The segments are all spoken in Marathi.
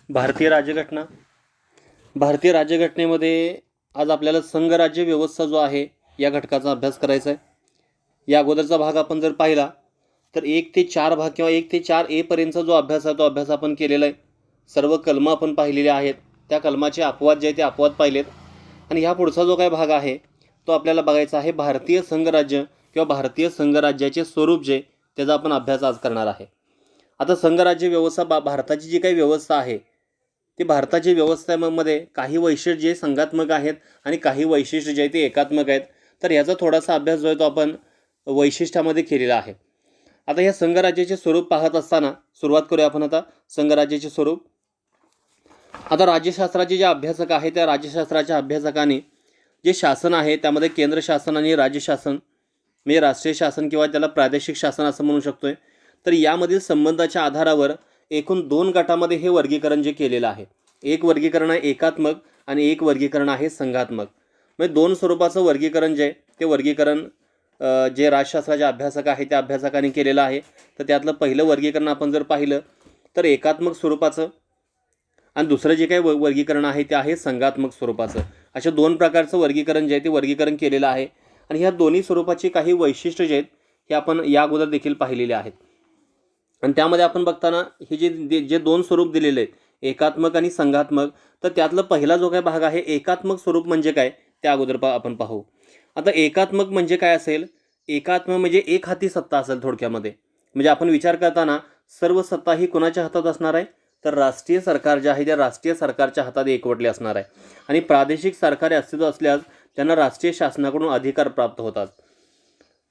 भारतीय राज्यघटना. भारतीय राज्यघटनेमध्ये आज आपल्याला संघराज्य व्यवस्था जो आहे या घटकाचा अभ्यास करायचा आहे. या अगोदरचा भाग आपण जर पाहिला तर 1 ते 4 भाग किंवा 1 ते 4 जो अभ्यास आहे तो अभ्यास आपण केलेला आहे. सर्व कलमं आपण पाहिलेले आहेत. त्या कलमाचे अपवाद जे आहे ते अपवाद पाहिलेत. आणि ह्या पुढचा जो काही भाग आहे तो आपल्याला बघायचा आहे. भारतीय संघराज्य किंवा भारतीय संघराज्याचे स्वरूप जे त्याचा आपण अभ्यास आज करणार आहे. आता संघराज्य व्यवस्था भारताची जी काही व्यवस्था आहे ती भारताची व्यवस्थेमध्ये काही वैशिष्ट्य जे संघात्मक आहेत आणि काही वैशिष्ट्य जे आहे ते एकात्मक आहेत. तर याचा थोडासा अभ्यास जो आहे तो आपण वैशिष्ट्यामध्ये केलेला आहे. आता या संघराज्याचे स्वरूप पाहत असताना सुरुवात करूया आपण आता संघराज्याचे स्वरूप. आता राज्यशास्त्राचे जे अभ्यासक आहे त्या राज्यशास्त्राच्या अभ्यासकाने जे शासन आहे त्यामध्ये केंद्र शासन आणि राज्य शासन म्हणजे राष्ट्रीय शासन किंवा त्याला प्रादेशिक शासन असं म्हणू शकतोय. तर यामधील संबंधाच्या आधारावर एकूण 2 गटामध्ये हे वर्गीकरण जे केलेलं आहे. एक वर्गीकरण आहे एकात्मक आणि एक वर्गीकरण आहे संघात्मक. म्हणजे 2 स्वरूपाचं वर्गीकरण जे ते वर्गीकरण जे राज्यशास्त्राचे अभ्यासक आहे त्या अभ्यासकाने केलेलं आहे. तर त्यातलं पहिलं वर्गीकरण आपण जर पाहिलं तर एकात्मक स्वरूपाचं आणि दुसरं जे काही वर्गीकरण आहे ते आहे संघात्मक स्वरूपाचं. अशा 2 प्रकारचं वर्गीकरण जे आहे ते वर्गीकरण केलेलं आहे. आणि ह्या दोन्ही स्वरूपाची काही वैशिष्ट्य जे आहेत हे आपण या अगोदर देखील पाहिलेले आहेत. आणि त्यामध्ये आपण बघताना हे जे 2 स्वरूप दिलेले आहेत एकात्मक आणि संघात्मक, तर त्यातला पहिला जो काही भाग आहे एकात्मक स्वरूप म्हणजे काय त्या अगोदर आपण पाहू. आता एकात्मक म्हणजे काय असेल? एकात्मक म्हणजे एक हाती सत्ता असेल थोडक्यामध्ये. म्हणजे आपण विचार करताना सर्व सत्ता ही कोणाच्या हातात असणार आहे? तर राष्ट्रीय सरकार जे आहे त्या राष्ट्रीय सरकारच्या हातात एकवटले असणार आहे. आणि प्रादेशिक सरकारे अस्तित्व असल्यास त्यांना राष्ट्रीय शासनाकडून अधिकार प्राप्त होतात.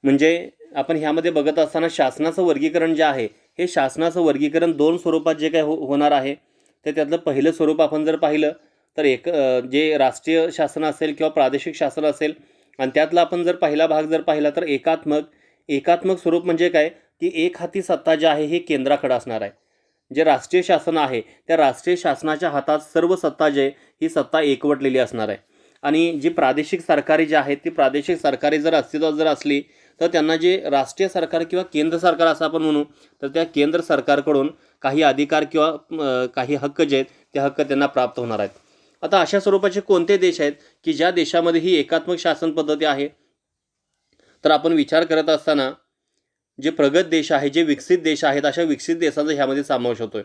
म्हणजे आपण ह्यामध्ये बघत असताना शासनाचं वर्गीकरण जे आहे हे शासनाचं वर्गीकरण 2 स्वरूपात जे काय होणार आहे तर त्यातलं पहिलं स्वरूप आपण जर पाहिलं तर जे राष्ट्रीय शासन असेल किंवा प्रादेशिक शासन असेल आणि त्यातला आपण जर पहिला भाग जर पाहिला तर एकात्मक स्वरूप म्हणजे काय की एक हाती सत्ता जी आहे हे केंद्राकडे असणार आहे. जे राष्ट्रीय शासन आहे त्या राष्ट्रीय शासनाच्या हातात सर्व सत्ता जे ही सत्ता एकवटलेली असणार आहे. आणि जी प्रादेशिक सरकारे जी आहेत ती प्रादेशिक सरकारे जर अस्तित्वात जर असली तर त्यांना जे राष्ट्रीय सरकार किंवा केंद्र सरकार असं आपण म्हणू तर त्या केंद्र सरकारकडून काही अधिकार किंवा काही हक्क जे आहेत ते हक्क त्यांना प्राप्त होणार आहेत. आता अशा स्वरूपाचे कोणते देश आहेत की ज्या देशामध्ये ही एकात्मक शासन पद्धती आहे? तर आपण विचार करत असताना जे प्रगत देश आहे जे विकसित देश आहेत अशा विकसित देशाचा ह्यामध्ये समावेश होतोय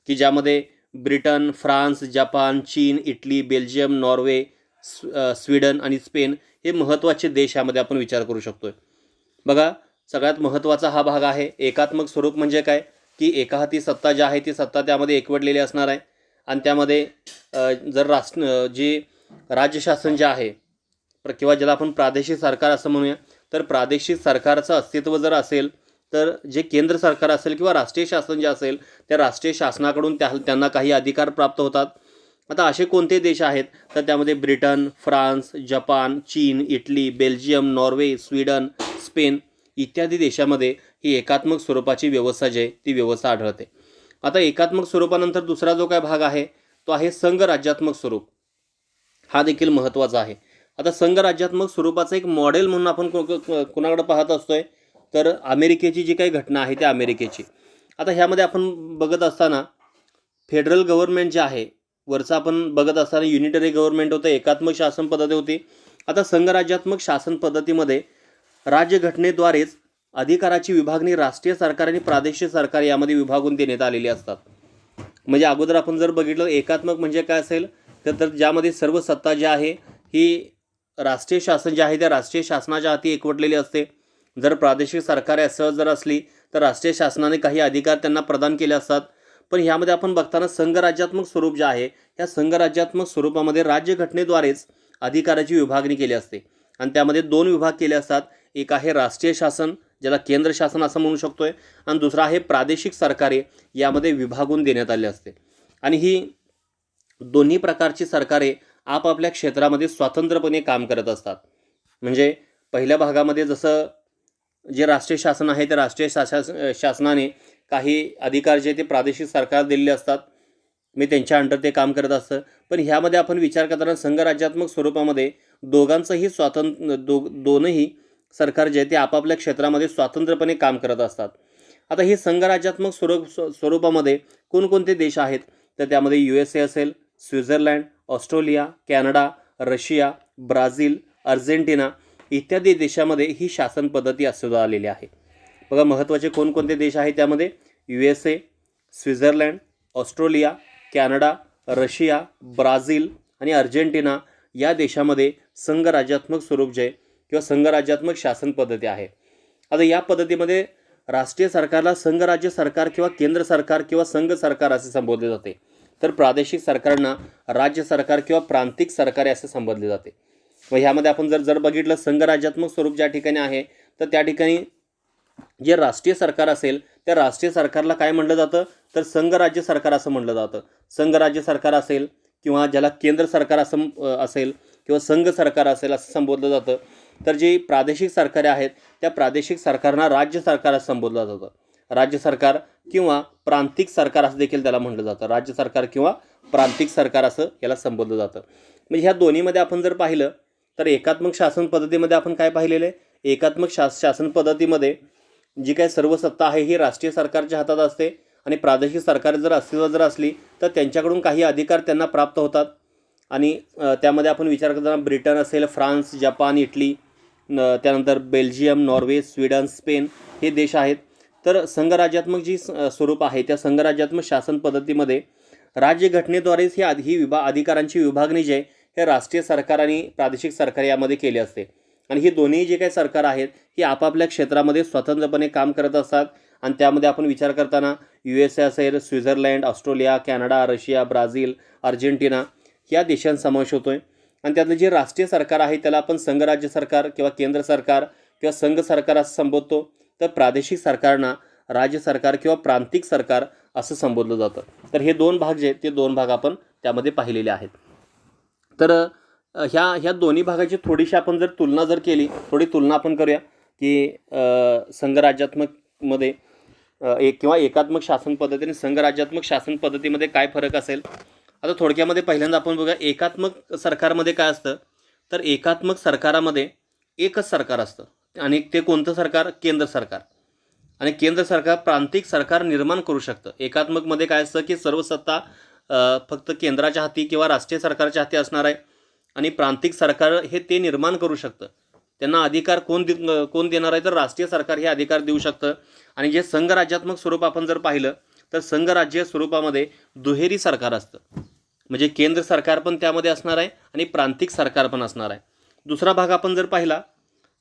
की ज्यामध्ये ब्रिटन, फ्रान्स, जपान, चीन, इटली, बेल्जियम, नॉर्वे, स्वीडन आणि स्पेन हे महत्त्वाचे देश यामध्ये आपण विचार करू शकतोय. बघा सगळ्यात महत्त्वाचा हा भाग आहे. एकात्मक स्वरूप म्हणजे काय की एका हाती सत्ता जी आहे ती सत्ता त्यामध्ये एकवटलेली असणार आहे. आणि त्यामध्ये जर जे राज्यशासन जे आहे किंवा ज्याला आपण प्रादेशिक सरकार असं म्हणूया तर प्रादेशिक सरकारचं अस्तित्व जर असेल तर जे केंद्र सरकार असेल किंवा राष्ट्रीय शासन जे असेल त्या राष्ट्रीय शासनाकडून त्यांना काही अधिकार प्राप्त होतात. आता असे कोणते देश आहेत तर त्यामध्ये ब्रिटन, फ्रान्स, जपान, चीन, Italy, Belgium, Norway, Sweden, Spain इत्यादी देशामध्ये ही एकात्मक स्वरूपाची व्यवस्था जी आहे ती व्यवस्था आढळते. आता एकात्मक स्वरूपानंतर दुसरा जो काय भाग आहे तो आहे संघराज्यात्मक स्वरूप. हा देखील महत्त्वाचा आहे. आता संघराज्यात्मक स्वरूपाचं एक मॉडेल म्हणून आपण कोणाकडे पाहत असतोय तर अमेरिकेची जी काही घटना आहे त्या अमेरिकेची. आता ह्यामध्ये आपण बघत असताना फेडरल गव्हर्नमेंट जे आहे वरचं आपण बघत असताना युनिटरी गव्हर्नमेंट होतं, एकात्मक शासन पद्धती होती. आता संघराज्यात्मक शासन पद्धतीमध्ये राज्यघटनेद्वारेच अधिकाराची विभागणी राष्ट्रीय सरकार आणि प्रादेशिक सरकार यामध्ये विभागून देण्यात आलेली असतात. म्हणजे अगोदर आपण जर बघितलं एकात्मक म्हणजे काय असेल तर ज्यामध्ये सर्व सत्ता जी आहे ही राष्ट्रीय शासन जे आहे त्या राष्ट्रीय शासनाच्या हाती एकवटलेली असते. जर प्रादेशिक सरकारे असं जर असली तर राष्ट्रीय शासनाने काही अधिकार त्यांना प्रदान केले असतात. पण ह्यामध्ये आपण बघताना संघराज्यात्मक स्वरूप जे आहे या संघराज्यात्मक स्वरूपामध्ये राज्यघटनेद्वारेच अधिकाराची विभागणी केली असते. आणि त्यामध्ये 2 विभाग केले असतात. एक आहे राष्ट्रीय शासन ज्याला केंद्र शासन असं म्हणू शकतोय आणि दुसरा आहे प्रादेशिक सरकारे यामध्ये विभागून देण्यात आले असते. आणि ही दोन्ही प्रकारची सरकारे आपापल्या क्षेत्रामध्ये स्वतंत्रपणे काम करत असतात. म्हणजे पहिल्या भागामध्ये जसं जे राष्ट्रीय शासन आहे ते राष्ट्रीय शासनाने काही अधिकार जे ते प्रादेशिक सरकार दिलेले असतात मी त्यांच्या अंडर ते काम करत असतं. पण ह्यामध्ये आपण विचार करताना संघराज्यात्मक स्वरूपामध्ये दोघांचंही दोनही सरकार जे ते आपापल्या क्षेत्रामध्ये स्वतंत्रपणे काम करत असतात. आता हे संघराज्यात्मक स्वरूपामध्ये कोणकोणते देश आहेत तर त्यामध्ये USA असेल, Switzerland, Australia, Canada, Russia, Brazil, Argentina इत्यादी देशामध्ये ही शासन पद्धती अस्तित्वात आलेली आहे. बघा महत्त्वाचे कोणकोणते देश आहेत त्यामध्ये USA, Switzerland, Australia, Canada, Russia, Brazil आणि अर्जेंटिना या देशामध्ये संघराज्यात्मक स्वरूप जे किंवा संघराज्यात्मक शासन पद्धती आहे. आता या पद्धतीमध्ये राष्ट्रीय सरकारला संघराज्य सरकार किंवा केंद्र सरकार किंवा संघ सरकार असे संबोधले जाते, तर प्रादेशिक सरकारांना राज्य सरकार किंवा प्रांतिक सरकार असे संबोधले जाते. व ह्यामध्ये आपण जर बघितलं संघराज्यात्मक स्वरूप ज्या ठिकाणी आहे तर त्या ठिकाणी जे राष्ट्रीय सरकार असेल त्या राष्ट्रीय सरकारला काय म्हटलं जातं तर संघराज्य सरकार असं म्हटलं जातं. संघराज्य सरकार असेल किंवा ज्याला केंद्र सरकार असं असेल किंवा संघ सरकार असेल असं संबोधलं जातं. तर जी प्रादेशिक सरकारे आहेत त्या प्रादेशिक सरकारना राज्य सरकार असं संबोधलं जातं. राज्य सरकार किंवा प्रांतिक सरकार असं देखील त्याला म्हटलं जातं. राज्य सरकार किंवा प्रांतिक सरकार असं याला संबोधलं जातं. म्हणजे ह्या दोन्हीमध्ये आपण जर पाहिलं तर एकात्मक शासन पद्धतीमध्ये आपण काय पाहिलेलं आहे, एकात्मक शासन पद्धतीमध्ये जी काही सर्व सत्ता आहे ही राष्ट्रीय सरकारच्या हातात असते आणि प्रादेशिक सरकार जर अस्तित्वात असली तर त्यांच्याकडून काही अधिकार त्यांना प्राप्त होतात. आणि त्यामध्ये आपण विचार करताना ब्रिटन असेल, फ्रान्स, जपान, इटली, त्यानंतर बेल्जियम, नॉर्वे, स्वीडन, स्पेन हे देश आहेत. तर संघराज्यात्मक जी स्वरूप आहे त्या संघराज्यात्मक शासन पद्धतीमध्ये राज्यघटनेद्वारेच ही अधिकारांची विभागणी जी आहे हे राष्ट्रीय सरकार आणि प्रादेशिक सरकार यामध्ये केली असते. आणि ही दोन्ही जे काही सरकार आहेत ही आपापल्या क्षेत्रामध्ये स्वतंत्रपणे काम करत असतात. आणि त्यामध्ये आपण विचार करताना USA असेल, Switzerland, Australia, Canada, Russia, Brazil, Argentina या देशांचा समावेश होतोय. आणि त्यातलं जे राष्ट्रीय सरकार आहे त्याला आपण संघराज्य सरकार किंवा केंद्र सरकार किंवा संघ सरकार असं संबोधतो. तर प्रादेशिक सरकारना राज्य सरकार किंवा प्रांतिक सरकार असं संबोधलं जातं. तर हे दोन भाग जे आहेत ते दोन भाग आपण त्यामध्ये पाहिलेले आहेत. तर ह्या दोन्ही भागाची थोडीशी आपण जर तुलना जर केली, थोडी तुलना आपण करूया की संघराज्यात्मकमध्ये किंवा एकात्मक शासन पद्धती आणि संघराज्यात्मक शासन पद्धतीमध्ये काय फरक असेल. आता थोडक्यामध्ये पहिल्यांदा आपण बघूया एकात्मक सरकारमध्ये काय असतं तर एकात्मक सरकारामध्ये एकच सरकार असतं आणि ते कोणतं सरकार, केंद्र सरकार. आणि केंद्र सरकार प्रांतिक सरकार निर्माण करू शकतं. एकात्मकमध्ये काय असतं की सर्व सत्ता फक्त केंद्राच्या हाती किंवा राष्ट्रीय सरकारच्या हाती असणार आहे आणि प्रांतिक सरकार हे ते निर्माण करू शकतं. त्यांना अधिकार कोण देणार आहे तर राष्ट्रीय सरकार हे अधिकार देऊ शकतं. आणि जे संघराज्यात्मक स्वरूप आपण जर पाहिलं तर संघराज्य स्वरूपामध्ये दुहेरी सरकार असतं. म्हणजे केंद्र सरकार पण त्यामध्ये असणार आहे आणि प्रांतिक सरकार पण असणार आहे. दुसरा भाग आपण जर पाहिला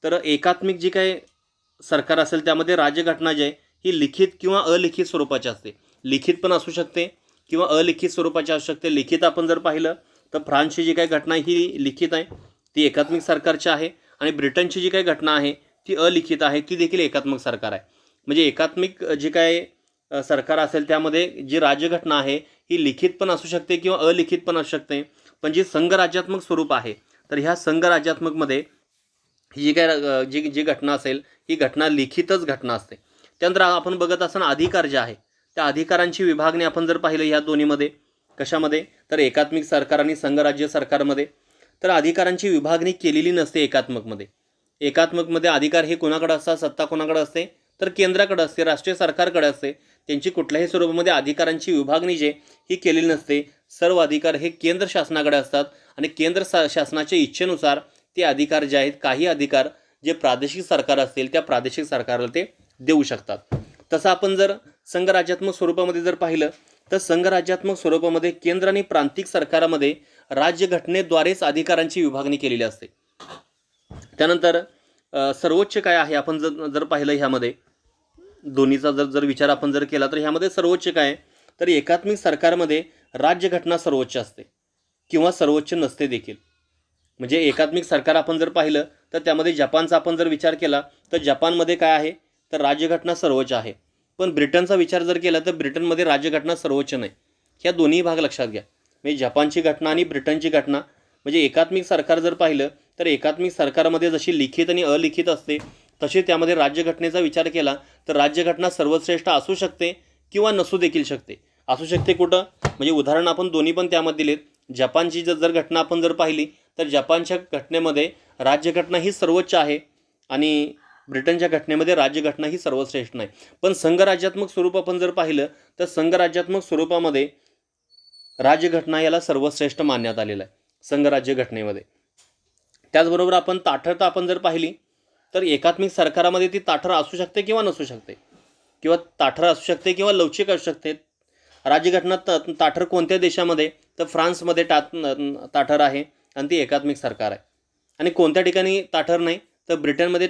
तर एकात्मिक जी काही सरकार असेल त्यामध्ये राज्यघटना जी आहे ही लिखित किंवा अलिखित स्वरूपाची असते. लिखित पण असू शकते किंवा अलिखित स्वरूपाची असू शकते. लिखित आपण जर पाहिलं तर फ्रान्सची जी काही घटना ही लिखित आहे ती एकात्मिक सरकारची आहे आणि ब्रिटनची जी काही घटना आहे ती अलिखित आहे ती देखील एकात्मिक सरकार आहे. म्हणजे एकात्मिक जी काय सरकार असेल त्यामध्ये जी राज्यघटना आहे ही लिखित पण असू शकते किंवा अलिखित पण असू शकते. पण जी संघराज्यात्मक स्वरूप आहे तर ह्या संघराज्यात्मकमध्ये ही जी काय जी घटना असेल ही घटना लिखितच घटना असते. त्यानंतर आपण बघत असताना अधिकार जे आहे त्या अधिकारांची विभागणी आपण जर पाहिलं ह्या दोन्हीमध्ये कशामध्ये तर एकात्मिक सरकार आणि संघराज्य सरकारमध्ये तर अधिकारांची विभागणी केलेली नसते एकात्मकमध्ये. एकात्मकमध्ये अधिकार हे कोणाकडे असतात, सत्ता कोणाकडे असते तर केंद्राकडे असते, राष्ट्रीय सरकारकडे असते. त्यांची कुठल्याही स्वरूपामध्ये अधिकारांची विभागणी जे ही केलेली नसते. सर्व अधिकार हे केंद्र शासनाकडे असतात आणि केंद्र शासनाच्या इच्छेनुसार ते अधिकार जे आहेत काही अधिकार जे प्रादेशिक सरकार असतील त्या प्रादेशिक सरकारला ते देऊ शकतात. तसं आपण जर संघराज्यात्मक स्वरूपामध्ये जर पाहिलं तर संघराज्यात्मक स्वरूपामध्ये केंद्र आणि प्रांतिक सरकारामध्ये राज्यघटनेद्वारेच अधिकारांची विभागणी केलेली असते. त्यानंतर सर्वोच्च काय आहे आपण जर पाहिलं ह्यामध्ये दोन्हीचा जर विचार आपण जर केला तर ह्यामध्ये सर्वोच्च काय आहे तर एकात्मिक सरकारमध्ये राज्यघटना सर्वोच्च असते किंवा सर्वोच्च नसते देखील. म्हणजे एकात्मिक सरकार आपण जर पाहिलं तर त्यामध्ये जपानचा आपण जर विचार केला तर जपानमध्ये काय आहे तर राज्यघटना सर्वोच्च आहे. पण ब्रिटनचा विचार जर केला तर ब्रिटनमध्ये राज्यघटना सर्वोच्च नाही. ह्या दोन्ही भाग लक्षात घ्या. म्हणजे जपानची घटना आणि ब्रिटनची घटना म्हणजे एकात्मिक सरकार जर पाहिलं तर एकात्मिक सरकारमध्ये जशी लिखित आणि अलिखित असते तसे त्यामध्ये राज्यघटनेचा विचार केला तर राज्यघटना सर्वश्रेष्ठ असू शकते किंवा नसू देखील शकते. असू शकते कुठं म्हणजे उदाहरण आपण दोन्ही पण त्यामध्ये दिलेत. जपानची जर घटना आपण जर पाहिली तर जपानच्या घटनेमध्ये राज्यघटना ही सर्वोच्च आहे आणि ब्रिटनच्या घटनेमध्ये राज्यघटना ही सर्वश्रेष्ठ नाही. पण संघराज्यात्मक स्वरूप आपण जर पाहिलं तर संघराज्यात्मक स्वरूपामध्ये राज्यघटना याला सर्वश्रेष्ठ मानण्यात आलेलं आहे संघराज्य घटनेमध्ये. त्याचबरोबर आपण ताठरता आपण जर पाहिली तर एकात्मिक सरकारामध्ये ती ताठर असू शकते किंवा नसू शकते, किंवा ताठर असू शकते किंवा लवचिक असू शकते. राज्यघटना ताठर कोणत्या देशामध्ये, तर फ्रान्समध्ये ताठर आहे आणि ती एकात्मिक सरकार आहे. आणि कोणत्या ठिकाणी ताठर नाही, तर ब्रिटनमध्ये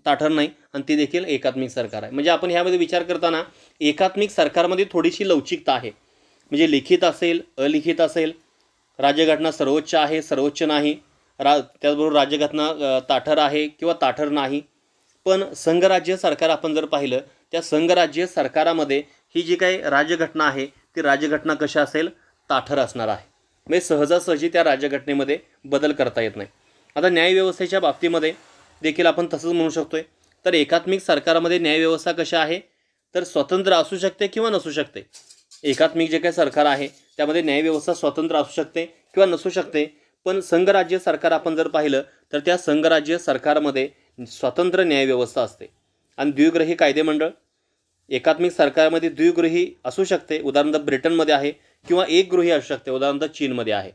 ताठर नाही आणि ती देखील एकात्मिक सरकार आहे. म्हणजे आपण ह्यामध्ये विचार करताना एकात्मिक सरकारमध्ये थोडीशी लवचिकता आहे. म्हणजे लिखित असेल, अलिखित असेल, राज्यघटना सर्वोच्च आहे, सर्वोच्च नाही, त्याचबरोबर राज्यघटना ताठर आहे किंवा ताठर नाही. पण संघराज्य सरकार आपण जर पाहिलं, त्या संघराज्य सरकारामध्ये ही जी काही राज्यघटना आहे ती राज्यघटना कशी असेल, ताठर असणार आहे. म्हणजे सहजासहजी त्या राज्यघटनेमध्ये बदल करता येत नाही. आता न्यायव्यवस्थेच्या बाबतीमध्ये देखील आपण तसंच म्हणू शकतोय. तर एकात्मिक सरकारामध्ये न्यायव्यवस्था कशी आहे, तर स्वतंत्र असू शकते किंवा नसू शकते. एकात्मिक जे काही सरकार आहे त्यामध्ये न्यायव्यवस्था स्वतंत्र असू शकते किंवा नसू शकते. पण संघराज्य सरकार आपण जर पाहिलं तर त्या संघराज्य सरकारमध्ये स्वतंत्र न्यायव्यवस्था असते. आणि द्विगृही कायदेमंडळ एकात्मिक सरकारमध्ये द्विगृही असू शकते, उदाहरणार्थ ब्रिटनमध्ये आहे, किंवा एकगृही असू शकते, उदाहरणार्थ चीनमध्ये आहे.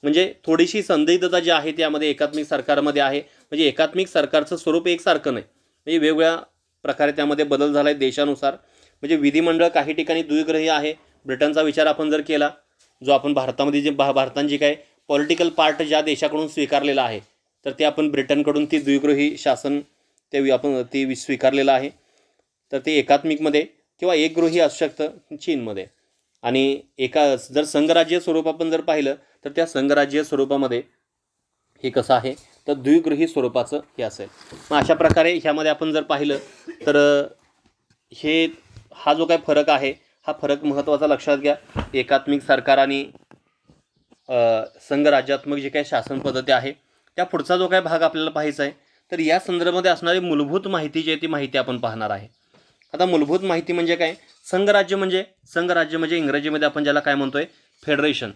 म्हणजे थोडीशी संदिग्धता जी आहे त्यामध्ये एकात्मिक सरकारमध्ये आहे. म्हणजे एकात्मिक सरकारचं स्वरूप एकसारखं नाही, म्हणजे वेगवेगळ्या प्रकारे त्यामध्ये बदल झाला आहे देशानुसार. म्हणजे विधिमंडळ काही ठिकाणी द्विगृही आहे. ब्रिटनचा विचार आपण जर केला, जो आपण भारतामध्ये जे भारताने जे काय पॉलिटिकल पार्ट ज्या देशाकडून स्वीकारलेला आहे, तर ते आपण ब्रिटनकडून ती द्विगृही शासन ते आपण ती स्वीकारलेलं आहे. तर ते एकात्मिकमध्ये किंवा एकगृही असू शकतं चीनमध्ये. आणि जर संघराज्य स्वरूप आपण जर पाहिलं तर त्या संघराज्य स्वरूपामध्ये हे कसं आहे, तर द्विगृही स्वरूपाचं हे असेल. मग अशा प्रकारे ह्यामध्ये आपण जर पाहिलं तर हा जो काय फरक आहे, हा फरक महत्त्वाचा लक्षात घ्या. एकात्मिक सरकार आणि संघराज्यात्मक जे काही शासन पद्धती आहे, त्या पुढचा जो काय भाग आपल्याला पाहायचा आहे, तर या संदर्भामध्ये असणारी मूलभूत माहिती जी आहे ती माहिती आपण पाहणार आहे. आता मूलभूत माहिती म्हणजे काय, संघराज्य म्हणजे इंग्रजीमध्ये आपण ज्याला काय म्हणतोय, फेडरेशन.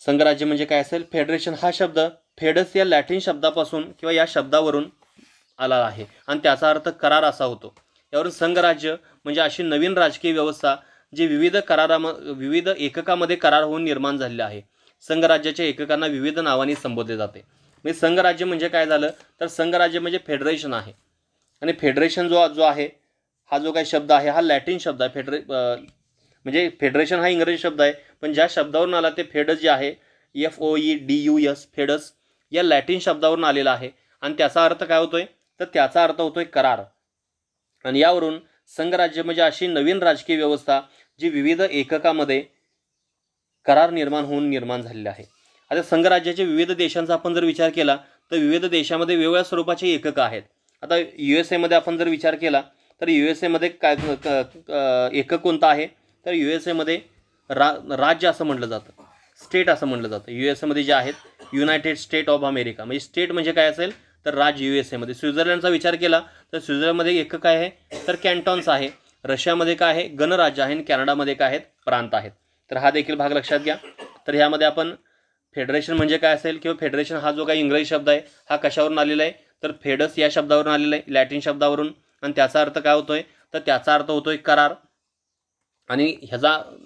संघराज्य म्हणजे काय असेल, फेडरेशन. हा शब्द फेडस या लॅटिन शब्दापासून किंवा या शब्दावरून आला आहे आणि त्याचा अर्थ करार असा होतो. यावरून संघराज्य म्हणजे अशी नवीन राजकीय व्यवस्था जी विविध एककामध्ये करार होऊन निर्माण झालेली आहे. संघराज्याच्या एककांना विविध नावांनी संबोधले जाते. म्हणजे संघराज्य म्हणजे काय झालं, तर संघराज्य म्हणजे फेडरेशन आहे. आणि फेडरेशन जो आहे, हा जो काही शब्द आहे हा लॅटिन शब्द आहे. म्हणजे फेडरेशन हा इंग्रजी शब्द आहे, पण ज्या शब्दावरून आला ते फेडस जे आहे, FOEDUS, फेडस या लॅटिन शब्दावरून आलेला आहे. आणि त्याचा अर्थ काय होतोय, तर त्याचा अर्थ होतोय करार. आणि यावरून संघराज्य म्हणजे अशी नवीन राजकीय व्यवस्था जी विविध एककामध्ये करार निर्माण झालेले आहे. आता संघराज्याचे विविध देशांचा आपण जर विचार केला तर विविध देशामध्ये वेगवेगळ्या स्वरूपाचे एककं आहेत. आता USA आपण जर विचार केला तर USA काय एकक कोणतं आहे, तर USA राज्य असं म्हटलं जातं, स्टेट असं म्हटलं जातं. USA जे आहेत, युनायटेड स्टेट ऑफ अमेरिका. म्हणजे स्टेट म्हणजे काय असेल, तर राज्य USA. स्वित्झर्लंडचा विचार केला तर स्वित्झर्लंडमध्ये एकक काय आहे, तर कॅन्टॉन्स आहे. रशियामध्ये काय आहे, गणराज्य आहे. आणि कॅनडामध्ये काय आहेत, प्रांत आहेत. तर हा देखील भाग लक्षात घ्या. तर ह्यामध्ये आपण फेडरेशन म्हणजे काय असेल, किंवा फेडरेशन हा जो काही इंग्रजी शब्द आहे हा कशावरून आलेला आहे, तर फेडस या शब्दावरून आलेला आहे, लॅटिन शब्दावरून. आणि त्याचा अर्थ काय होतोय, तर त्याचा अर्थ होतोय करार. आणि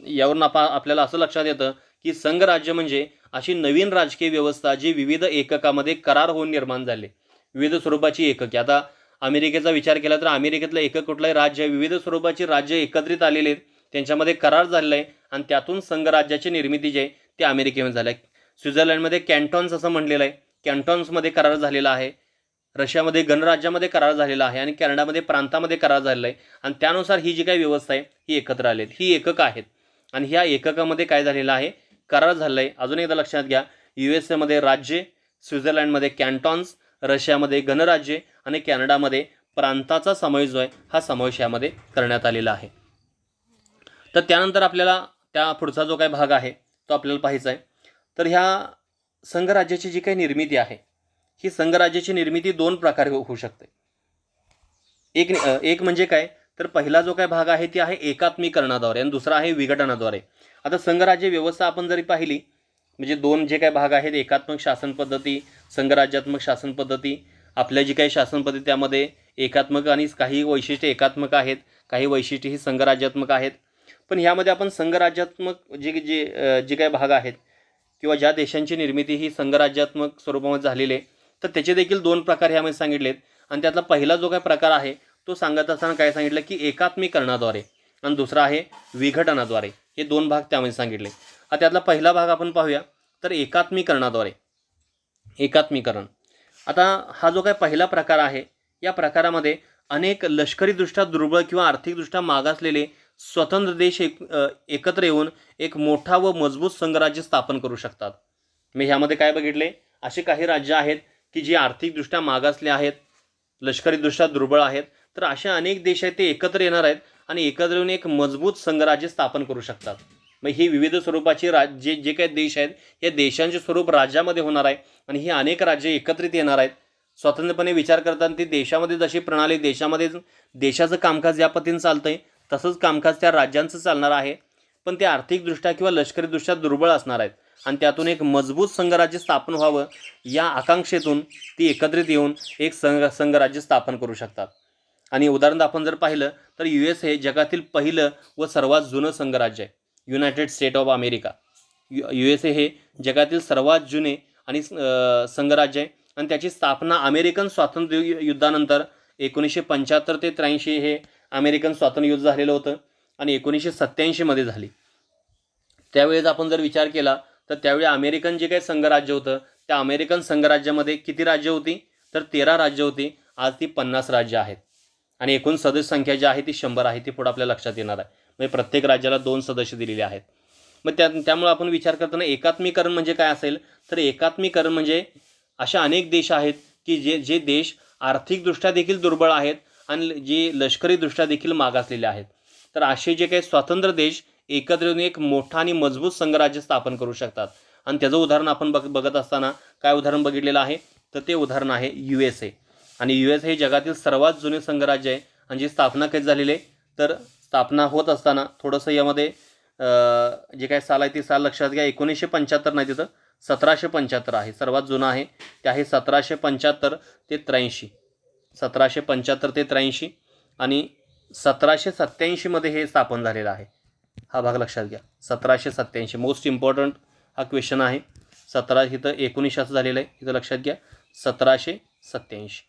यावरून आपल्याला असं लक्षात येतं की संघराज्य म्हणजे अशी नवीन राजकीय व्यवस्था जी विविध एककामध्ये करार होऊन निर्माण झाले, विविध स्वरूपाची एकके. आता अमेरिकेचा विचार केला तर अमेरिकेतलं एकक कुठलंही राज्य, विविध स्वरूपाची राज्य एकत्रित आलेले आहेत, त्यांच्यामध्ये करार झालेला आहे आणि त्यातून संघराज्याची निर्मिती जी आहे ती अमेरिकेमध्ये झाली आहे. स्वित्झर्लंडमध्ये कॅन्टॉन्स असं म्हणलेलं आहे, कॅन्टॉन्समध्ये करार झालेला आहे. रशियामध्ये गणराज्यामध्ये करार झालेला आहे आणि कॅनडामध्ये प्रांतामध्ये करार झालेला आहे. आणि त्यानुसार ही जी काही व्यवस्था आहे ही एकत्र आली आहेत, ही एककं आहेत. आणि ह्या एककामध्ये काय झालेलं आहे, करार झालेला आहे. अजून एकदा लक्षात घ्या, USA राज्य, स्वित्झर्लंडमध्ये कॅन्टॉन्स, रशियामध्ये गणराज्य आणि कॅनडामध्ये प्रांताचा समावेश जो आहे हा समावेश यामध्ये करण्यात आलेला आहे. तर त्यानंतर आपल्याला त्या पुढचा जो काही भाग आहे तो आपल्याला पाहायचा आहे. तर ह्या संघराज्याची जी काही निर्मिती आहे, ही संघराज्याची निर्मिती दोन प्रकारे होऊ शकते. एक म्हणजे काय, तर पहिला जो काय भाग आहे ती आहे एकात्मीकरणाद्वारे आणि दुसरा आहे विघटनाद्वारे. आता संघराज्य व्यवस्था आपण जरी पाहिली, म्हणजे दोन जे काही भाग आहेत, एकात्मक शासन पद्धती, संघराज्यात्मक शासन पद्धती. आपल्या जी काही शासन पद्धती त्यामध्ये एकात्मक आणि काही वैशिष्ट्ये एकात्मक आहेत, काही वैशिष्ट्ये ही संघराज्यात्मक आहेत. पण ह्यामध्ये आपण संघराज्यात्मक जे काही भाग आहेत किंवा ज्या देशांची निर्मिती ही संघराज्यात्मक स्वरूपामध्ये झालेली आहे, तर त्याचे देखील 2 प्रकार ह्यामध्ये सांगितलेत. आणि त्यातला पहिला जो काही प्रकार आहे तो सांगत असताना काय सांगितलं की एकात्मीकरणाद्वारे, आणि दुसरा आहे विघटनाद्वारे. हे 2 भाग त्यामध्ये सांगितले. आता त्यातला पहिला भाग आपण पाहूया. तर एकात्मीकरणाद्वारे. एकात्मीकरण, आता हा जो काही पहिला प्रकार आहे, या प्रकारामध्ये अनेक लष्करीदृष्ट्या दुर्बळ किंवा आर्थिकदृष्ट्या मागासलेले स्वतंत्र देश एकत्र येऊन एक मोठा व मजबूत संघराज्य स्थापन करू शकतात. मी ह्यामध्ये काय बघितले, असे काही राज्य आहेत की जी आर्थिकदृष्ट्या मागासले आहेत, लष्करीदृष्ट्या दुर्बळ आहेत, तर असे अनेक देश आहेत ते एकत्र येणार आहेत आणि एकत्र येऊन एक मजबूत संघराज्य स्थापन करू शकतात. मग ही विविध स्वरूपाची जे काही देश आहेत, या देशांचे स्वरूप राज्यामध्ये होणार आहे आणि ही अनेक राज्ये एकत्रित येणार आहेत. स्वतंत्रपणे विचार करताना ती देशामध्ये जशी प्रणाली, देशाचं कामकाज या पद्धतीने चालतंय, तसंच कामकाज त्या राज्यांचं चालणार आहे. पण ते आर्थिकदृष्ट्या किंवा लष्करीदृष्ट्या दुर्बळ असणार आहेत आणि त्यातून एक मजबूत संघराज्य स्थापन व्हावं या आकांक्षेतून ती एकत्रित येऊन एक संघराज्य स्थापन करू शकतात. आणि उदाहरण आपण जर पाहिलं तर US हे जगातील पहिलं व सर्वात जुनं संघराज्य आहे. United state of America, USA हे जगातील सर्वात जुने आणि संघराज्य आहे आणि त्याची स्थापना अमेरिकन स्वातंत्र्य युद्धानंतर 1975 ते 83 हे अमेरिकन स्वातंत्र्य युद्ध झालेलं होतं आणि 1987 मध्ये झाली. त्यावेळेस आपण जर विचार केला तर त्यावेळी अमेरिकन जे काही संघराज्य होतं, त्या अमेरिकन संघराज्यामध्ये किती राज्य होती, तर 13 राज्य होती. आज ती 50 राज्य आहेत आणि एकूण सदस्य संख्या जी आहे ती 100 आहे. ती पुढे आपल्या लक्षात येणार आहे. म्हणजे प्रत्येक राज्याला 2 सदस्य दिलेले आहेत. मग त्यामुळे आपण विचार करताना एकात्मीकरण म्हणजे काय असेल, तर एकात्मीकरण म्हणजे अशा अनेक देश आहेत की जे देश आर्थिकदृष्ट्या देखील दुर्बळ आहेत आणि जे लष्करीदृष्ट्या देखील मागासलेले आहेत. तर असे जे काही स्वतंत्र देश एकत्र येऊन एक मोठा आणि मजबूत संघराज्य स्थापन करू शकतात. आणि त्याचं उदाहरण आपण बघत असताना काय उदाहरण बघितलेलं आहे, तर ते उदाहरण आहे USA. आणि US हे जगातील सर्वात जुने संघराज्य आहे आणि जी स्थापना कधी झालेली आहे, तर स्थापना होत असताना थोडंसं यामध्ये जे काय साल आहे ती साल लक्षात घ्या. 1975 नाही, तिथं 1775 आहे, सर्वात जुना आहे. ते आहे 1775 ते 83. 1775 ते 83 आणि 1787 मध्ये हे स्थापन झालेलं आहे. हा भाग लक्षात घ्या. 1787 मोस्ट इम्पॉर्टंट हा क्वेश्चन आहे. 17 इथं 19 असं झालेलं आहे, इथं लक्षात घ्या 1787.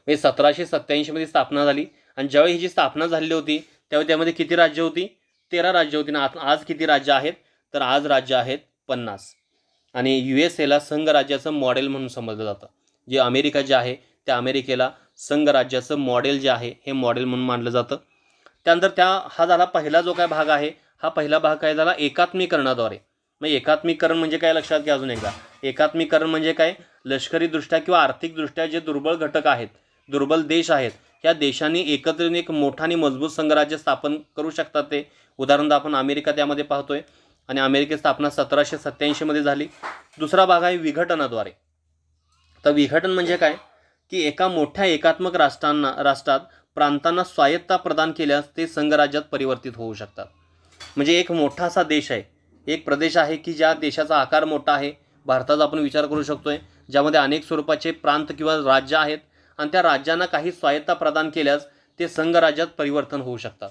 म्हणजे 1787 मध्ये स्थापना झाली आणि ज्यावेळी ही जी स्थापना झालेली होती त्यावेळी त्यामध्ये किती राज्य होती, 13 राज्य होती ना. आज किती राज्य आहेत, तर आज राज्य आहेत 50. आणि USAला संघराज्याचं मॉडेल म्हणून समजलं जातं. जे अमेरिका जे आहे त्या अमेरिकेला संघराज्याचं मॉडेल जे आहे हे मॉडेल म्हणून मानलं जातं. त्यानंतर हा झाला पहिला जो काय भाग आहे, हा पहिला भाग काय झाला एकात्मीकरणाद्वारे. मग एकात्मीकरण म्हणजे काय लक्षात घ्या अजून एकदा. एकात्मीकरण म्हणजे काय, लष्करीदृष्ट्या किंवा आर्थिकदृष्ट्या जे दुर्बळ घटक आहेत, दुर्बल देश आहेत, या देशांनी एकत्र येऊन एक मोठा आणि मजबूत संघराज्य स्थापन करू शकतात. ते उदाहरण आपण अमेरिका त्यामध्ये पाहतोय आणि अमेरिकेची स्थापना 1787 मध्ये झाली. दुसरा भाग आहे विघटनाद्वारे. तर विघटन म्हणजे काय की एका मोठ्या एकात्मक राष्ट्रात प्रांतांना स्वायत्ता प्रदान केल्यास ते संघराज्यात परिवर्तित होऊ शकतात. म्हणजे एक मोठा असा देश आहे, एक प्रदेश आहे की ज्या देशाचा आकार मोठा आहे. भारताचा आपण विचार करू शकतोय, ज्यामध्ये अनेक स्वरूपाचे प्रांत किंवा राज्य आहेत आणि त्या राज्यांना काही स्वायत्ता प्रदान केल्यास ते संघराज्यात परिवर्तन होऊ शकतात.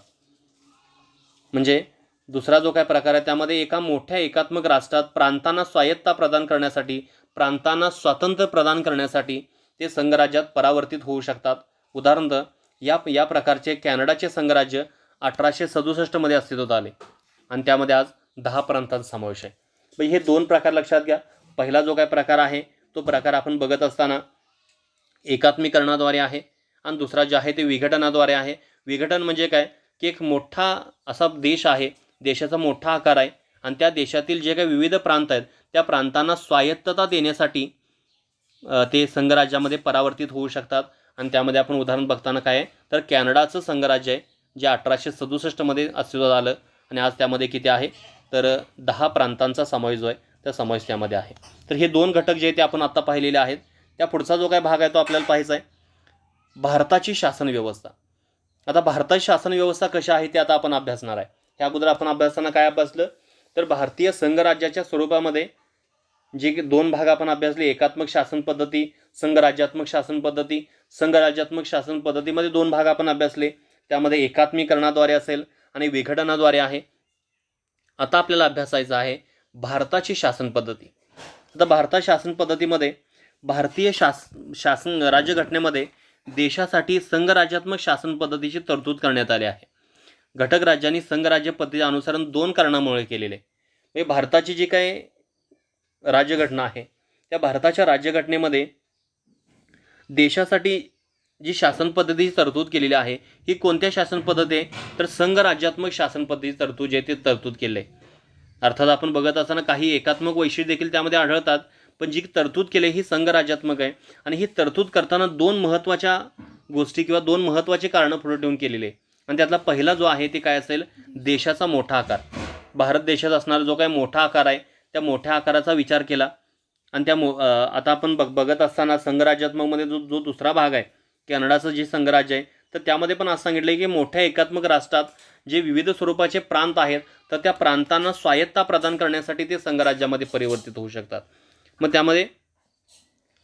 म्हणजे दुसरा जो काय प्रकार आहे त्यामध्ये एका मोठ्या एकात्मक राष्ट्रात प्रांतांना स्वायत्ता प्रदान करण्यासाठी, प्रांतांना स्वातंत्र्य प्रदान करण्यासाठी ते संघराज्यात परावर्तित होऊ शकतात. उदाहरणार्थ या प्रकारचे कॅनडाचे संघराज्य 1867 मध्ये अस्तित्वात आले आणि त्यामध्ये आज 10 प्रांतांचा समावेश आहे. मग हे 2 प्रकार लक्षात घ्या. पहिला जो काय प्रकार आहे तो प्रकार आपण बघत असताना एकात्मीकरणाद्वारे आहे आणि दुसरा जे आहे ते विघटनाद्वारे आहे. विघटन म्हणजे काय की एक मोठा असा देश आहे, देशाचा मोठा आकार आहे आणि त्या देशातील जे काही विविध प्रांत आहेत त्या प्रांतांना स्वायत्तता देण्यासाठी ते संघराज्यामध्ये परावर्तित होऊ शकतात. आणि त्यामध्ये आपण उदाहरण बघताना काय आहे, तर कॅनडाचं संघराज्य आहे जे 1867 मध्ये अस्तित्वात आलं आणि आज त्यामध्ये किती आहे, तर 10 प्रांतांचा समावेश जो आहे त्या समावेश त्यामध्ये आहे. तर हे 2 घटक जे आहेत ते आपण आत्ता पाहिलेले आहेत. त्या पुढचा जो काय भाग आहे तो आपल्याला पाहायचा आहे, भारताची शासन व्यवस्था. आता भारताची शासन व्यवस्था कशी आहे ते आता आपण अभ्यासणार आहे. ह्या अगोदर आपण अभ्यासताना काय अभ्यासलं, तर भारतीय संघराज्याच्या स्वरूपामध्ये जे 2 भाग आपण अभ्यासले, एकात्मक शासन पद्धती, संघराज्यात्मक शासन पद्धती. संघराज्यात्मक शासन पद्धतीमध्ये 2 भाग आपण अभ्यासले. त्यामध्ये एकात्मीकरणाद्वारे असेल आणि विघटनाद्वारे आहे. आता आपल्याला अभ्यासायचं आहे भारताची शासन पद्धती. आता भारतात शासन पद्धतीमध्ये भारतीय शासन राज्यघटनेमध्ये देशासाठी संघराज्यात्मक शासन पद्धतीची तरतूद करण्यात आली आहे. घटक राज्यांनी संघराज्य पद्धतीचे अनुसरण 2 कारणामुळे केलेले. म्हणजे भारताची जी काही राज्यघटना आहे त्या भारताच्या राज्यघटनेमध्ये देशासाठी जी शासन पद्धतीची तरतूद केलेली आहे ही कोणत्या शासन पद्धती आहे, तर संघराज्यात्मक शासन पद्धतीची तरतूद जे ते तरतूद केले आहे. अर्थात आपण बघत असताना काही एकात्मक वैशिष्ट्य देखील त्यामध्ये आढळतात, पण जी तरतूद केली ही संघराज्यात्मक आहे. आणि ही तरतूद करताना 2 महत्त्वाच्या गोष्टी किंवा 2 महत्त्वाचे कारणं पुढे ठेवून केलेले आहे. आणि त्यातला पहिला जो आहे ते काय असेल, देशाचा मोठा आकार. भारत देशात असणारा जो काही मोठा आकार आहे त्या मोठ्या आकाराचा विचार केला. आणि आता आपण बघत असताना संघराज्यात्मकमध्ये जो दुसरा भाग आहे कॅनडाचं जे संघराज्य आहे, तर त्यामध्ये पण असं सांगितलं आहे की मोठ्या एकात्मक राष्ट्रात जे विविध स्वरूपाचे प्रांत आहेत तर त्या प्रांतांना स्वायत्ता प्रदान करण्यासाठी ते संघराज्यामध्ये परिवर्तित होऊ शकतात. मग त्यामध्ये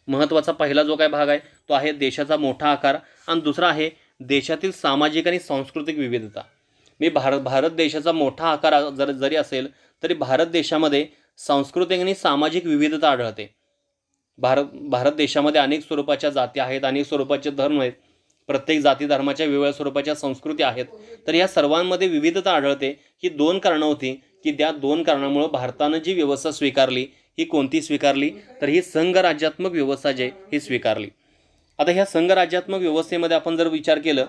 महत्त्वाचा पहिला जो काही भाग आहे तो आहे देशाचा मोठा आकार आणि दुसरा आहे देशातील सामाजिक आणि सांस्कृतिक विविधता. भारत देशाचा मोठा आकार जरी असेल तरी भारत देशामध्ये सांस्कृतिक आणि सामाजिक विविधता आढळते. भारत देशामध्ये अनेक स्वरूपाच्या जाती आहेत, अनेक स्वरूपाचे धर्म आहेत, प्रत्येक जाती धर्माच्या वेगवेगळ्या स्वरूपाच्या संस्कृती आहेत. तर या सर्वांमध्ये विविधता आढळते. ही 2 कारणं होती की त्या 2 कारणामुळे भारतानं जी व्यवस्था स्वीकारली ही कोणती स्वीकारली, तर ही संघराज्यात्मक व्यवस्था जी ही स्वीकारली. आता ह्या संघराज्यात्मक व्यवस्थेमध्ये आपण जर विचार केलं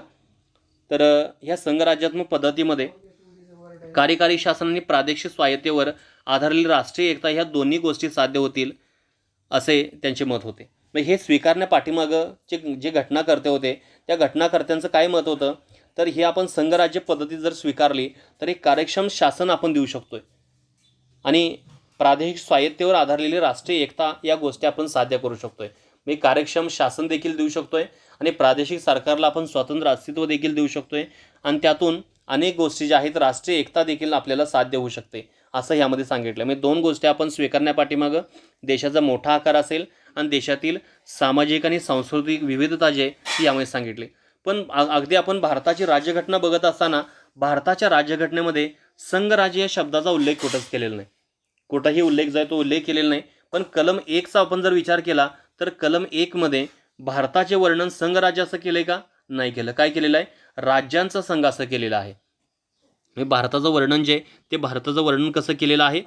तर ह्या संघराज्यात्मक पद्धतीमध्ये कार्यकारी शासन आणि प्रादेशिक स्वायत्तेवर आधारलेली राष्ट्रीय एकता ह्या दोन्ही गोष्टी साध्य होतील असे त्यांचे मत होते. मग हे स्वीकारण्यापाठीमागं जे घटनाकर्ते होते त्या घटनाकर्त्यांचं काय मत होतं, तर हे आपण संघराज्य पद्धती जर स्वीकारली तर एक कार्यक्षम शासन आपण देऊ शकतोय आणि प्रादेशिक स्वायत्तेवर आधारलेली राष्ट्रीय एकता या गोष्टी आपण साध्य करू शकतोय. मी कार्यक्षम शासन देखील देऊ शकतोय आणि प्रादेशिक सरकारला आपण स्वतंत्र अस्तित्व देखील देऊ शकतोय आणि त्यातून अनेक गोष्टी ज्या आहेत राष्ट्रीय एकता देखील आपल्याला साध्य होऊ शकते असं यामध्ये सांगितलं. म्हणजे 2 गोष्टी आपण स्वीकारण्यापाठीमागं देशाचा मोठा आकार असेल आणि देशातील सामाजिक आणि सांस्कृतिक विविधता जी आहे ती यामध्ये सांगितली. पण अगदी आपण भारताची राज्यघटना बघत असताना भारताच्या राज्यघटनेमध्ये संघराज्य या शब्दाचा उल्लेख कुठंच केलेला नाही. कुठंही उल्लेख जो आहे तो उल्लेख केलेला नाही. पण कलम 1चा आपण जर विचार केला तर कलम 1 मध्ये भारताचे वर्णन संघराज्य असं केलंय का, नाही केलं. काय केलेलं आहे, राज्यांचा संघ असं केलेलं आहे. हे भारताचं वर्णन जे ते भारताचं वर्णन कसं केलेलं आहे,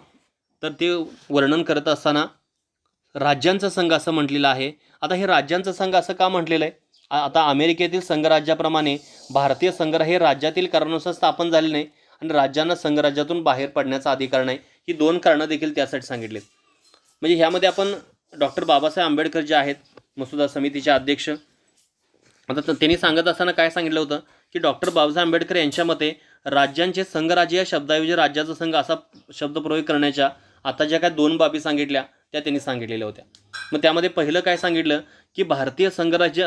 तर ते वर्णन करत असताना राज्यांचा संघ असं म्हटलेलं आहे. आता हे राज्यांचा संघ असं का म्हटलेलं आहे, आता अमेरिकेतील संघराज्याप्रमाणे भारतीय संघराज्य हे राज्यातील कारणानुसार स्थापन झाले नाही आणि राज्यांना संघराज्यातून बाहेर पडण्याचा अधिकार नाही. ही 2 कारणं देखील त्यासाठी सांगितलेत. म्हणजे ह्यामध्ये आपण डॉक्टर बाबासाहेब आंबेडकर जे आहेत मसुदा समितीचे अध्यक्ष, आता त्यांनी सांगत असताना काय सांगितलं होतं की डॉक्टर बाबासाहेब आंबेडकर यांच्या मते राज्यांचे संघराज्य या शब्दाऐवजी राज्याचा संघ असा शब्दप्रयोग करण्याच्या आता ज्या काय 2 बाबी सांगितल्या त्या त्यांनी सांगितलेल्या होत्या. मग त्यामध्ये पहिलं काय सांगितलं की भारतीय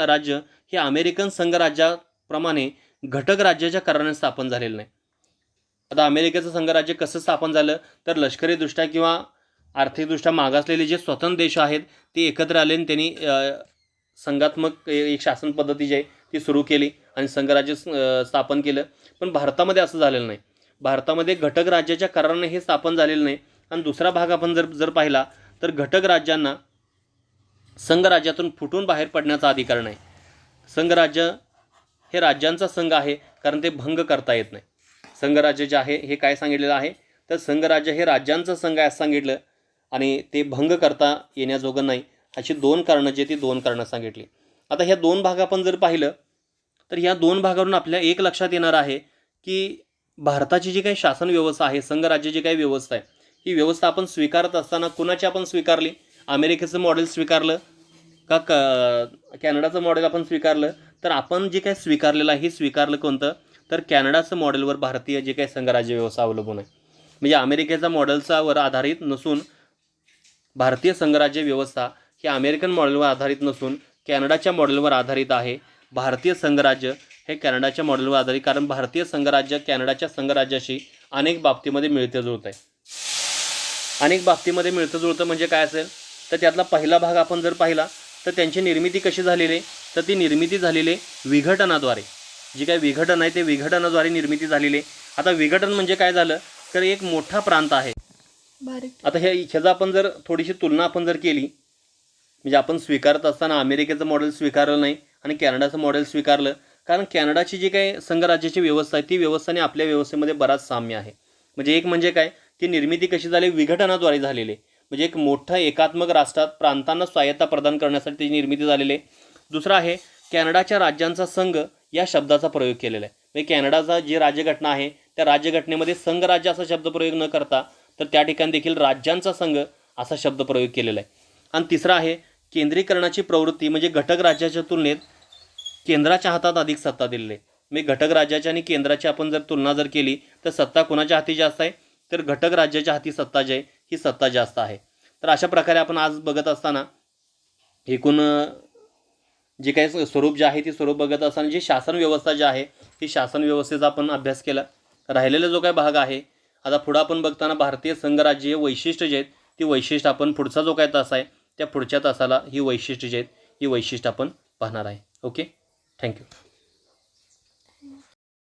राज्य हे अमेरिकन संघराज्याप्रमाणे घटक राज्याच्या कारणाने स्थापन झालेलं नाही. आता अमेरिकेचं संघराज्य कसं स्थापन झालं, तर लष्करीदृष्ट्या किंवा आर्थिकदृष्ट्या मागासलेले जे स्वतंत्र देश आहेत ते एकत्र आले आणि त्यांनी संघात्मक एक शासन पद्धती जी आहे ती सुरू केली आणि संघराज्य स्थापन केलं. पण भारतामध्ये असं झालेलं नाही. भारतामध्ये घटक राज्याच्या कराराने हे स्थापन झालेलं नाही. आणि दुसरा भाग आपण जर पाहिला तर घटक राज्यांना संघराज्यातून फुटून बाहेर पडण्याचा अधिकार नाही. संघराज्य हे राज्यांचा संघ आहे कारण ते भंग करता येत नाही. संघराज्य जे आहे हे काय सांगितलेलं आहे, तर संघराज्य हे राज्यांचं संघ आहे असं सांगितलं आणि ते भंग करता येण्याजोगं नाही. अशी 2 कारणं जे ती 2 कारणं सांगितली. आता ह्या 2 भाग आपण जर पाहिलं तर ह्या 2 भागावरून आपल्याला एक लक्षात येणार आहे की भारताची जी काही शासन व्यवस्था आहे, संघराज्य जी काही व्यवस्था आहे, ही व्यवस्था आपण स्वीकारत असताना कुणाची आपण स्वीकारली, अमेरिकेचं मॉडेल स्वीकारलं का कॅनडाचं मॉडेल आपण स्वीकारलं, तर आपण जे काही स्वीकारलेलं आहे हे स्वीकारलं कोणतं, तर कॅनडाचं मॉडेलवर भारतीय जे काही संघराज्य व्यवस्था अवलंबून आहे. म्हणजे अमेरिकेचा मॉडेलचावर आधारित नसून भारतीय संघराज्य व्यवस्था ही अमेरिकन मॉडेलवर आधारित नसून कॅनडाच्या मॉडेलवर आधारित आहे. भारतीय संघराज्य हे कॅनडाच्या मॉडेलवर आधारित, कारण भारतीय संघराज्य कॅनडाच्या संघराज्याशी अनेक बाबतीमध्ये मिळतं जुळतं आहे. अनेक बाबतीमध्ये मिळतं जुळतं म्हणजे काय असेल, तर त्यातला पहिला भाग आपण जर पाहिला तर त्यांची निर्मिती कशी झालेली, तर ती निर्मिती झालेली विघटनाद्वारे. जी काही विघटन आहे ते विघटनाद्वारे निर्मिती झालेली. आता विघटन म्हणजे काय झालं तर एक मोठा प्रांत आहे. आता ह्याचा आपण जर थोडीशी तुलना आपण जर केली, म्हणजे आपण स्वीकारत असताना अमेरिकेचं मॉडेल स्वीकारलं नाही आणि कॅनडाचं मॉडेल स्वीकारलं, कारण कॅनडाची जी काही संघराज्याची व्यवस्था आहे ती व्यवस्थाने आपल्या व्यवस्थेमध्ये बराच साम्य आहे. म्हणजे एक म्हणजे काय की निर्मिती कशी झाली, विघटनाद्वारे झालेली आहे. म्हणजे एक मोठं एकात्मक राष्ट्रात प्रांतांना स्वायत्ता प्रदान करण्यासाठी त्याची निर्मिती झालेली आहे. दुसरा आहे कॅनडाच्या राज्यांचा संघ या शब्दाचा प्रयोग केलेला आहे. म्हणजे कॅनडाचा जी राज्यघटना आहे त्या राज्यघटनेमध्ये संघराज्य असा शब्दप्रयोग न करता तर त्या ठिकाणी देखील राज्यांचा संघ असा शब्दप्रयोग केलेला आहे. आणि तिसरा आहे केंद्रीकरणाची प्रवृत्ती, म्हणजे घटक राज्याच्या तुलनेत केंद्राच्या हातात अधिक सत्ता दिलेली आहे. म्हणजे घटक राज्याच्या आणि केंद्राची आपण जर तुलना जर केली तर सत्ता कोणाच्या हाती जास्त आहे, तर घटक राज्याच्या हाती सत्ता जी आहे ही सत्ता जास्त आहे. तर अशा प्रकारे आपण आज बघत असताना एकूण जे काही स्वरूप जे आहे ते स्वरूप बघत असताना जी शासन व्यवस्था जी आहे ती शासन व्यवस्थेचा आपण अभ्यास केला. राहिलेला जो काही भाग आहे आता पुढं आपण बघताना भारतीय संघराज्य वैशिष्ट्य जे आहेत ती वैशिष्ट्य आपण पुढचा जो काही तास आहे त्या पुढच्या तासाला ही वैशिष्ट्य जी आहेत ही वैशिष्ट्य आपण पाहणार आहे. Okay, thank you.